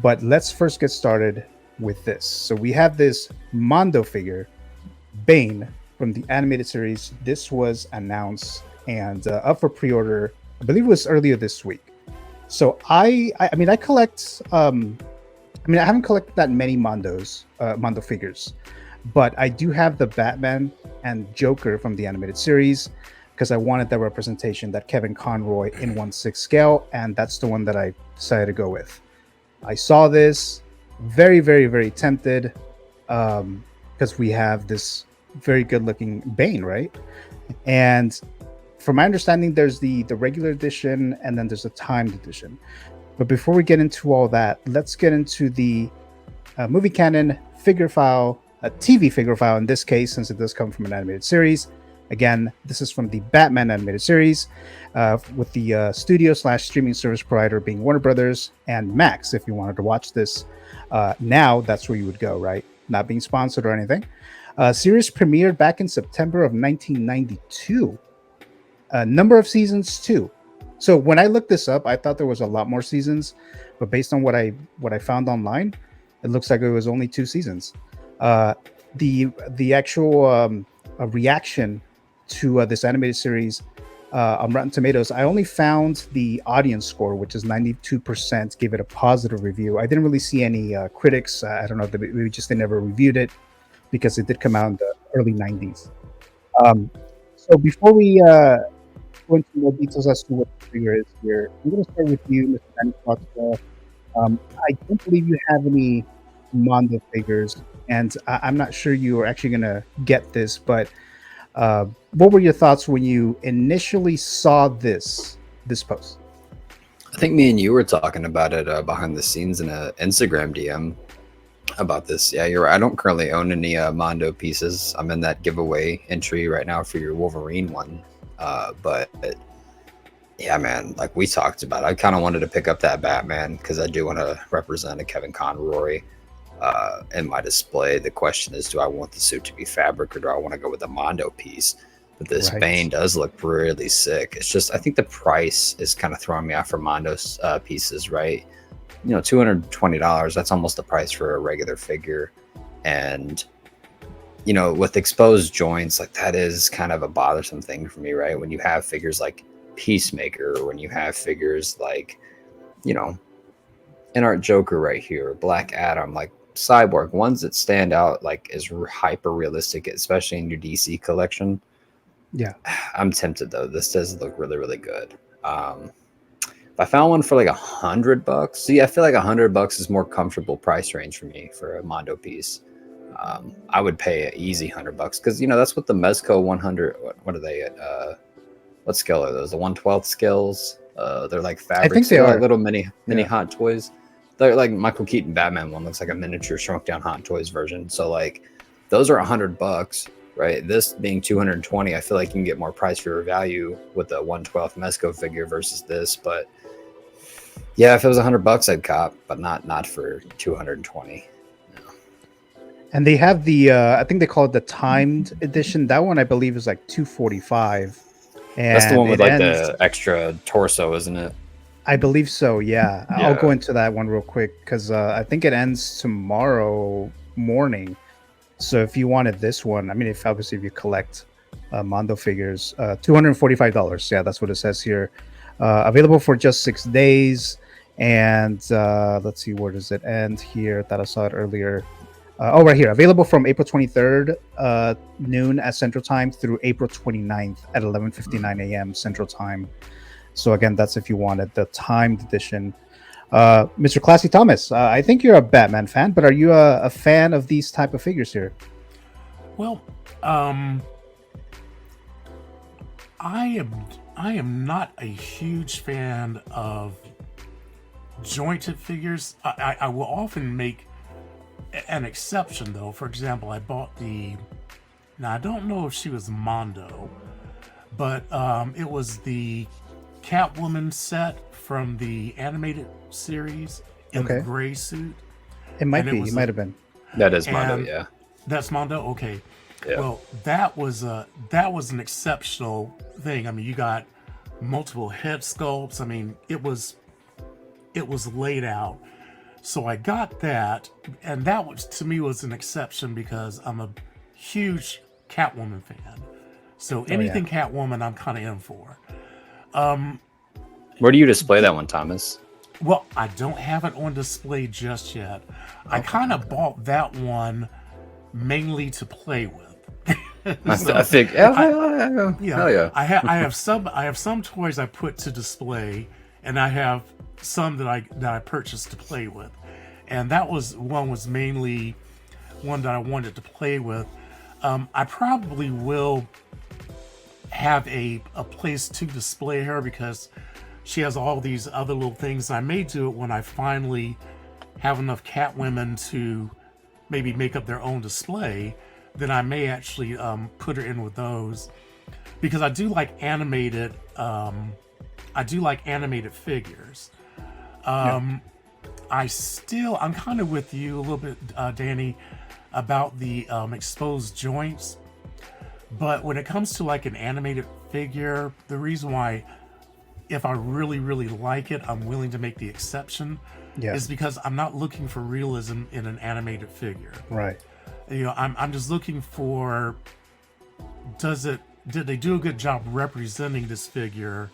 But let's first get started with this. So we have this Mondo figure, Bane, from the animated series. This was announced and up for pre-order. I believe it was earlier this week. So I mean, I collect. I mean, I haven't collected that many Mondo figures, but I do have the Batman and Joker from the animated series because I wanted that representation, that Kevin Conroy in 1/6 scale, and that's the one that I decided to go with. I saw this, very, very, very tempted, because we have this very good looking Bane, right? And from my understanding, there's the regular edition and then there's a timed edition. But before we get into all that, let's get into the movie canon figure file, a TV figure file in this case, since it does come from an animated series. Again, this is from the Batman animated series, with the studio/streaming service provider being Warner Brothers and Max. If you wanted to watch this now, that's where you would go, right? Not being sponsored or anything. Series premiered back in September of 1992. Number of seasons, 2. So when I looked this up, I thought there was a lot more seasons, but based on what I found online, it looks like it was only 2 seasons. The actual reaction to this animated series on Rotten Tomatoes, I only found the audience score, which is 92%, gave it a positive review. I didn't really see any critics. I don't know, maybe just they never reviewed it because it did come out in the early 90s. So before we go into more details as to what the figure is here, I'm going to start with you, Mr. Danny Foxwell. I don't believe you have any Mondo figures, and I'm not sure you are actually going to get this, but what were your thoughts when you initially saw this post? I think me and you were talking about it behind the scenes in an Instagram DM about this. Yeah, you're right. I don't currently own any Mondo pieces. I'm in that giveaway entry right now for your Wolverine one. But yeah, man, like we talked about, I kind of wanted to pick up that Batman because I do want to represent a Kevin Conroy in my display. The question is, do I want the suit to be fabric or do I want to go with a Mondo piece? But this Right. Bane does look really sick. It's just, I think the price is kind of throwing me off for Mondo's pieces, right? You know, $220, that's almost the price for a regular figure. And, you know, with exposed joints, like that is kind of a bothersome thing for me, right? When you have figures like Peacemaker, or when you have figures like, you know, an art Joker right here, Black Adam, like Cyborg, ones that stand out like is hyper realistic, especially in your DC collection. Yeah. I'm tempted though. This does look really, really good. If I found one for like $100, see, I feel like $100 is more comfortable price range for me for a Mondo piece. I would pay an easy $100 because you know that's what the Mezco 100. What are they at? What scale are those? The 1/12 scales. They're like I think fabrics. they They're like are. little mini Yeah. Hot Toys. They're like Michael Keaton Batman one looks like a miniature shrunk down Hot Toys version. So like those are $100, right? This being 220, I feel like you can get more price for your value with the 1/12 Mezco figure versus this. But yeah, if it was $100, I'd cop, but not for 220. And they have the I think they call it the timed edition. That one I believe is like 245, That's the and one with it like ends. the extra torso, isn't it? I believe so. Yeah, I'll go Yeah. into that one real quick because I think it ends tomorrow morning. So if you wanted this one, I mean, if obviously if you collect Mondo figures, $245. Yeah, that's what it says here. Available for just 6 days. And let's see, where does it end here? Thought I saw it earlier. Oh, right here. Available from April 23rd, noon at Central Time through April 29th at 11:59 a.m. Central Time. So again, that's if you wanted the timed edition. Mr. Classy Thomas, I think you're a Batman fan, but are you a fan of these type of figures here? Well, um, I am I am not a huge fan of jointed figures. I will often make an exception though. For example, I bought the now I don't know if she was Mondo, but it was the Catwoman set from the animated series in the Okay, gray suit, it might and it be. It was might a have been. That is Mondo, and yeah. that's Mondo. Okay, Yeah. well that was an exceptional thing. I mean, you got multiple head sculpts. I mean, it was laid out. So I got that, and that was, to me, was an exception because I'm a huge Catwoman fan. So anything Catwoman, I'm kind of in for. Where do you display that one, Thomas? Well, I don't have it on display just yet. I kind of bought that one mainly to play with. I think, hell yeah. I have some toys I put to display, and I have some that I purchased to play with, and that was mainly one that I wanted to play with. I probably will have a place to display her because she has all these other little things. I may do it when I finally have enough Catwomen to maybe make up their own display. Then I may actually put her in with those, because I do like animated. Figures. I'm kind of with you a little bit, Danny, about the exposed joints. But when it comes to like an animated figure, the reason why, if I really, really like it, I'm willing to make the exception, is because I'm not looking for realism in an animated figure. Right. I'm just looking for, did they do a good job representing this figure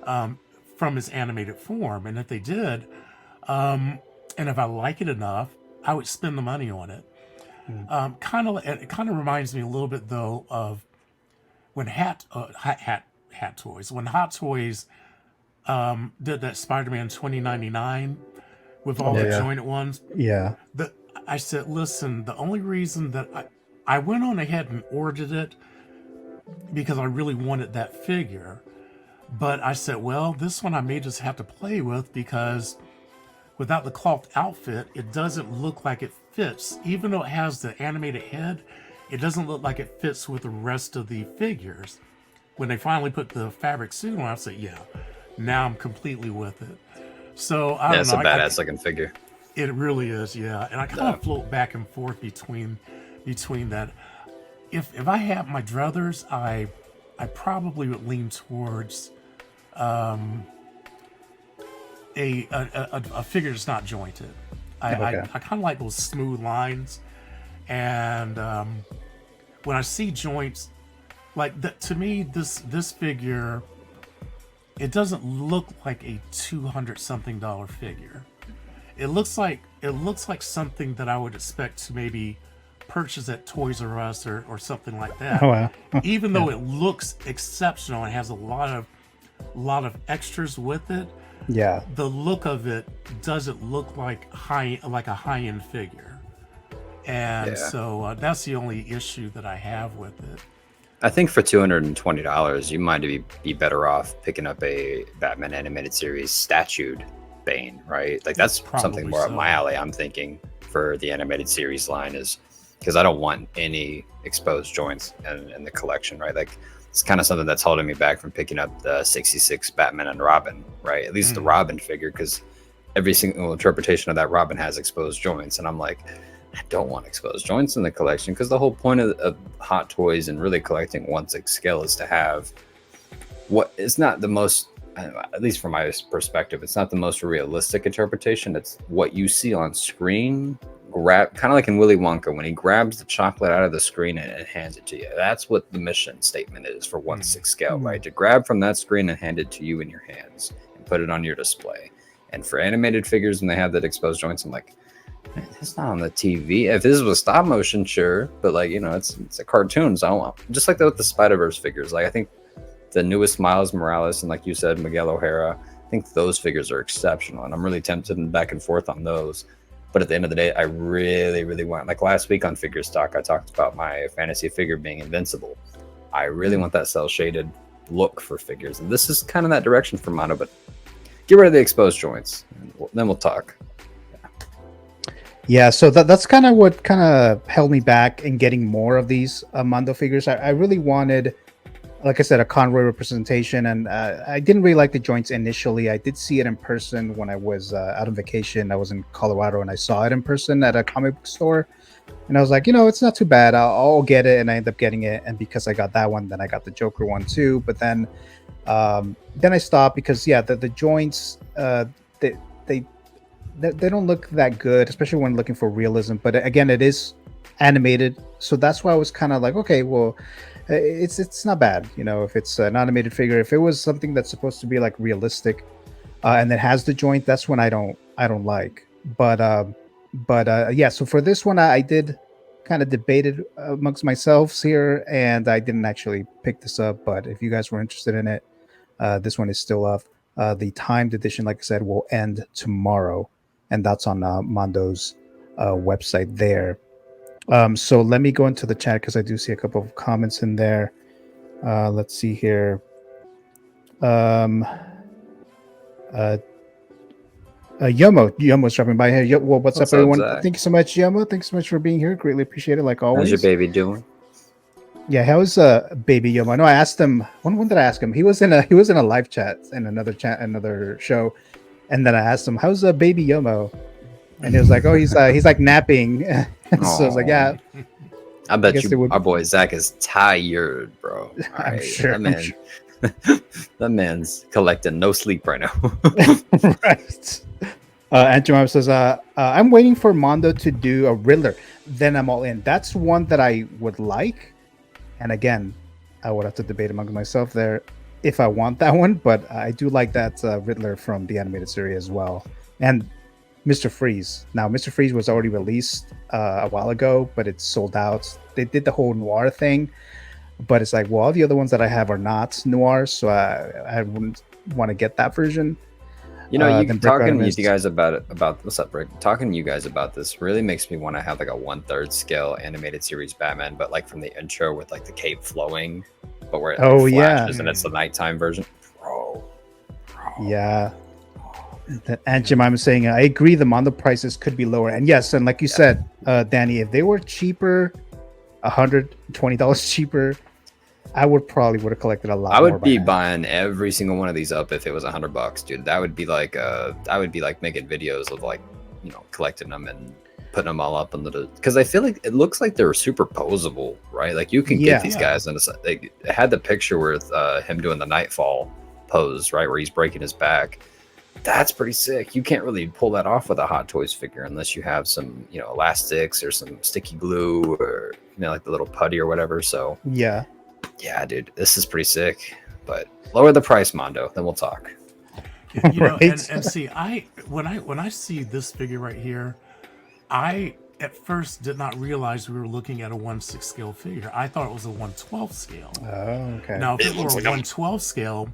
from its animated form? And if they did, and if I like it enough, I would spend the money on it. It kind of reminds me a little bit though of when Hot Toys did that Spider-Man 2099 with all the jointed ones. Yeah. I said, listen, the only reason that I went on ahead and ordered it because I really wanted that figure. But I said, well, this one I may just have to play with because without the cloth outfit, it doesn't look like it fits. Even though it has the animated head, it doesn't look like it fits with the rest of the figures. When they finally put the fabric suit on, I said, yeah, now I'm completely with it. So I don't know. It's a badass looking figure. It really is, yeah. And I kind of float back and forth between that. If I had my druthers, I probably would lean towards a figure that's not jointed. I kind of like those smooth lines, and when I see joints, like that, to me, this figure, it doesn't look like a $200-something figure. It looks like something that I would expect to maybe purchase at Toys R Us or something like that. Oh, wow. Even though it looks exceptional and has a lot of extras with it, Yeah. the look of it doesn't look like a high-end figure. And so that's the only issue that I have with it. I think for $220, you might be better off picking up a Batman animated series statued Bane, right? Like that's Probably something more up so. my alley. I'm thinking for the animated series line is because I don't want any exposed joints in the collection, right? Like it's kind of something that's holding me back from picking up the 66 Batman and Robin, right? At least the Robin figure, because every single interpretation of that Robin has exposed joints, and I'm like, I don't want exposed joints in the collection, because the whole point of Hot Toys and really collecting 1/6 scale is to have what is not the most, at least from my perspective, it's not the most realistic interpretation. It's what you see on screen, kind of like in Willy Wonka when he grabs the chocolate out of the screen and hands it to you. That's what the mission statement is for 1/6 scale, right? To grab from that screen and hand it to you in your hands and put it on your display. And for animated figures, when they have that exposed joints, I'm like, man, it's not on the TV. If this was stop motion, sure, but like, it's a cartoon, so I don't want, just like with the Spider-Verse figures. Like I think the newest Miles Morales and, like you said, Miguel O'Hara, I think those figures are exceptional, and I'm really tempted and back and forth on those. But at the end of the day, I really, really want, like last week on Figure Stock, I talked about my fantasy figure being Invincible. I really want that cell shaded look for figures, and this is kind of that direction for Mondo. But get rid of the exposed joints, and then we'll talk. Yeah, so that's kind of what kind of held me back in getting more of these Mondo figures. I really wanted, like I said, a Conroy representation, and I didn't really like the joints initially. I did see it in person when I was out on vacation. I was in Colorado, and I saw it in person at a comic book store, and I was like, it's not too bad. I'll get it, and I ended up getting it. And because I got that one, then I got the Joker one too. But then I stopped because the joints, they they don't look that good, especially when looking for realism. But again, it is animated, so that's why I was kind of like, okay, well, it's not bad, if it's an animated figure. If it was something that's supposed to be like realistic, and it has the joint, that's when I don't like. But yeah, so for this one, I did kind of debated amongst myself here, and I didn't actually pick this up. But if you guys were interested in it, this one is still up. The timed edition, like I said, will end tomorrow, and that's on Mondo's website there. So let me go into the chat because I do see a couple of comments in there. Let's see here. Um, uh, Yomo's dropping by here. Well, what's up, What's up, everyone? Zach? Thank you so much, Yomo. Thanks so much for being here. Greatly appreciate it, like How's always. your baby doing? Yeah, how's baby Yomo? I know I asked him. When did I ask him? He was in a live chat in another show, and then I asked him, "How's baby Yomo?" And he was like, "Oh, he's like napping." So I was like, "Yeah." I bet guess it you would- our boy Zach is tired, bro. All I'm right. sure. That man, that man's collecting no sleep right now. Right. And Jemima says, I'm waiting for Mondo to do a Riddler. Then I'm all in. That's one that I would like. And again, I would have to debate among myself there if I want that one. But I do like that Riddler from the animated series as well. And Mr. Freeze. Now, Mr. Freeze was already released a while ago, but it's sold out. They did the whole noir thing. But it's like, well, all the other ones that I have are not noir. So I wouldn't want to get that version. You know, Then Brick talking to Rhythm you guys about what's up, Brick? Talking to you guys about this really makes me want to have like a 1/3 scale animated series Batman, but like from the intro with like the cape flowing, but where it like, Oh, yeah. flashes and it's the nighttime version. Bro. Yeah. And Jemima saying, I agree, the Mondo prices could be lower. And yes, and like you said, Danny, if they were cheaper, $120 cheaper, I would have collected a lot. I more would by be now. buying every single one of these up if it was $100, dude. That would be like making videos of like, collecting them and putting them all up on the, because I feel like it looks like they're superposable, right? Like you can Yeah. get these guys, and they had the picture with him doing the Nightfall pose, right, where he's breaking his back. That's pretty sick. You can't really pull that off with a Hot Toys figure unless you have some, elastics or some sticky glue or like the little putty or whatever. So Yeah. yeah, dude, this is pretty sick. But lower the price, Mondo, then we'll talk. Right. And see, when I see this figure right here, I at first did not realize we were looking at a 1/6 scale figure. I thought it was a 1/12 scale. Oh, okay. Now, if It it were looks a like a- 1/12 scale,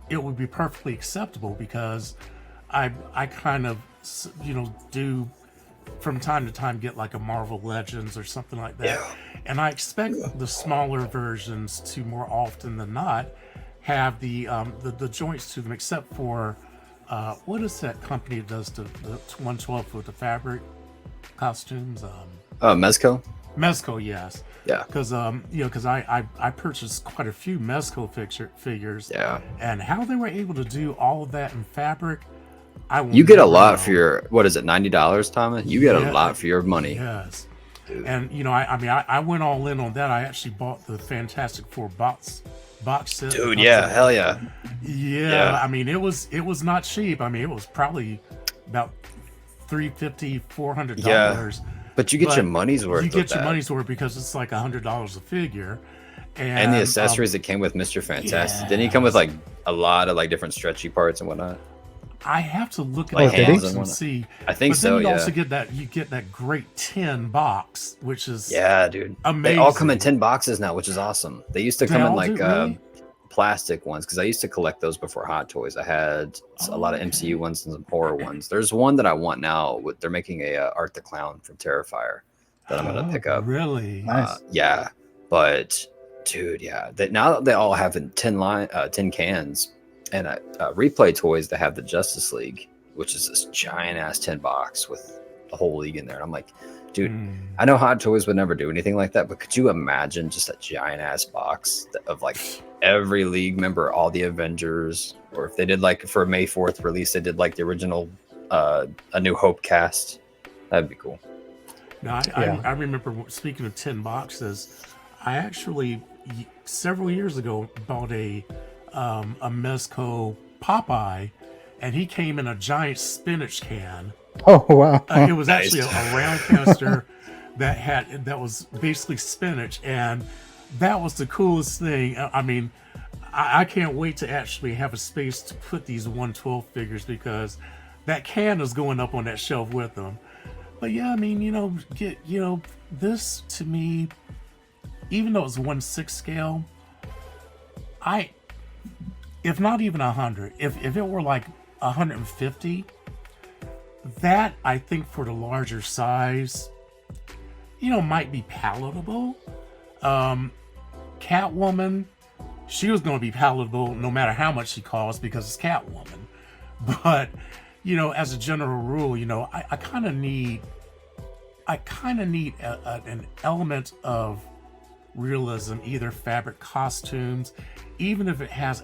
it would be perfectly acceptable because I kind of do from time to time get like a Marvel Legends or something like that. Yeah. And I expect the smaller versions to more often than not have the joints to them, except for what is that company that does the 1/12 with the fabric costumes? Mezco? Mezco, yes. Yeah. Because I purchased quite a few Mezco figures. Yeah. And how they were able to do all of that in fabric, I will You get a never lot know. for your, what is it, $90, Thomas? You get Yeah. a lot for your money. Yes. Dude. And I went all in on that. I actually bought the Fantastic Four box set. Dude, yeah, hell yeah. Yeah, I mean it was not cheap. I mean it was probably about $350, $400. But you get your money's worth. You with get your that. money's worth because it's like $100 a figure. And the accessories that came with Mr. Fantastic. Didn't he come with yes. like a lot of like different stretchy parts and whatnot? I have to look at Like the hands box and and whatnot. see. I think but then so, you yeah. also get that great tin box, which is Yeah, dude. amazing. They all come in 10 boxes now, which is awesome. They used to They come in all like do, really? plastic ones because I used to collect those before Hot Toys. I had a lot of Okay. MCU ones and some horror ones. There's one that I want now. They're making a Art the Clown from Terrifier that I'm gonna pick up. Really? Nice. Yeah, but dude, yeah. Now that they all have in 10 cans, and Replay Toys that have the Justice League, which is this giant ass 10 box with the whole league in there. And I'm like, dude, I know Hot Toys would never do anything like that, but could you imagine just a giant ass box of like every league member, all the Avengers, or if they did like for a May 4th release, they did like the original A New Hope cast. That'd be cool. Now, Yeah. I remember, speaking of 10 boxes, I actually several years ago bought a Mezco Popeye, and he came in a giant spinach can. Oh wow. It was actually a round canister that was basically spinach, and that was the coolest thing. I mean, I can't wait to actually have a space to put these 112 figures, because that can is going up on that shelf with them. But yeah, I mean, this to me, even though it's 1/6 scale, if not even 100, if it were like 150, that I think for the larger size, might be palatable. Catwoman, she was going to be palatable no matter how much she costs, because it's Catwoman. But as a general rule, I kind of need an element of realism, either fabric, costumes, even if it has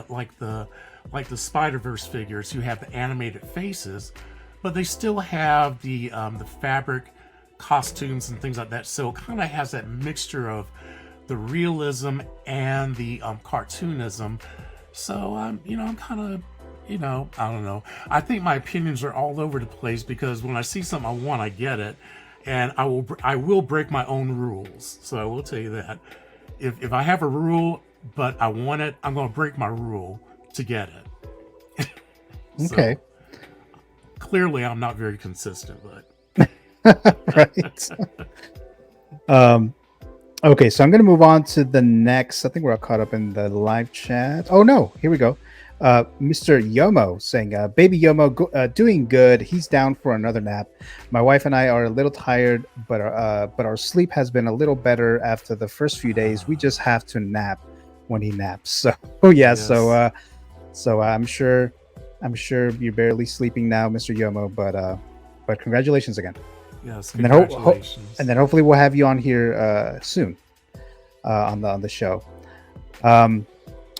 like the Spider-Verse figures who have the animated faces, but they still have the fabric, costumes, and things like that. So it kind of has that mixture of the realism and the cartoonism. So I'm kind of, I don't know. I think my opinions are all over the place, because when I see something I want, I get it, and I will break my own rules. So I will tell you that if I have a rule but I want it, I'm going to break my rule to get it. Okay. Clearly, I'm not very consistent, but Right. Okay, so I'm going to move on to the next. I think we're all caught up in the live chat. Oh no, here we go. Mr. Yomo saying, "Baby Yomo, doing good. He's down for another nap. My wife and I are a little tired, but our sleep has been a little better after the first few days. We just have to nap when he naps." So, oh yeah. Yes. So I'm sure you're barely sleeping now, Mr. Yomo. But congratulations again. yes, And then congratulations. and then hopefully we'll have you on here soon on the show.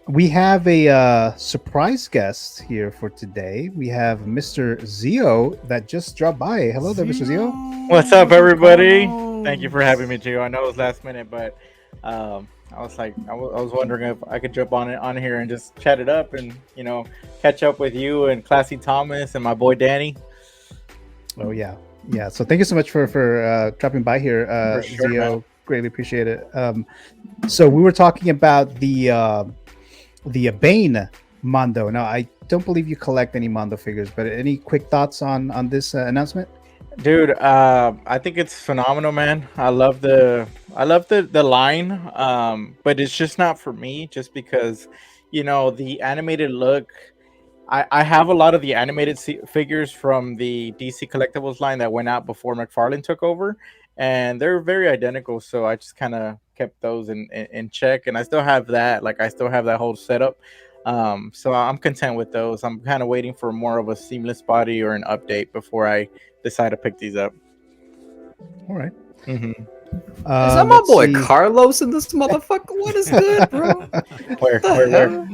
We have a surprise guest here for today. We have Mr. Zio that just dropped by. Hello there, Mr. Zio. What's up, everybody? Thank you for having me, Gio. I know it was last minute, but I was wondering if I could jump on here and just chat it up and catch up with you and Classy Thomas and my boy Danny. Oh yeah. So thank you so much for dropping by here, For sure, Zio. man. Greatly appreciate it. So we were talking about the Bane Mondo. Now I don't believe you collect any Mondo figures, but any quick thoughts on this announcement? Dude, I think it's phenomenal, man. I love the line, but it's just not for me, just because the animated look. I have a lot of the animated figures from the DC Collectibles line that went out before McFarlane took over, and they're very identical. So I just kind of kept those in check, and I still have that. Like, I still have that whole setup. So I'm content with those. I'm kind of waiting for more of a seamless body or an update before I decide to pick these up. All right. Mm-hmm. Is that my let's boy see. Carlos in this motherfucker? What is good, bro? Where?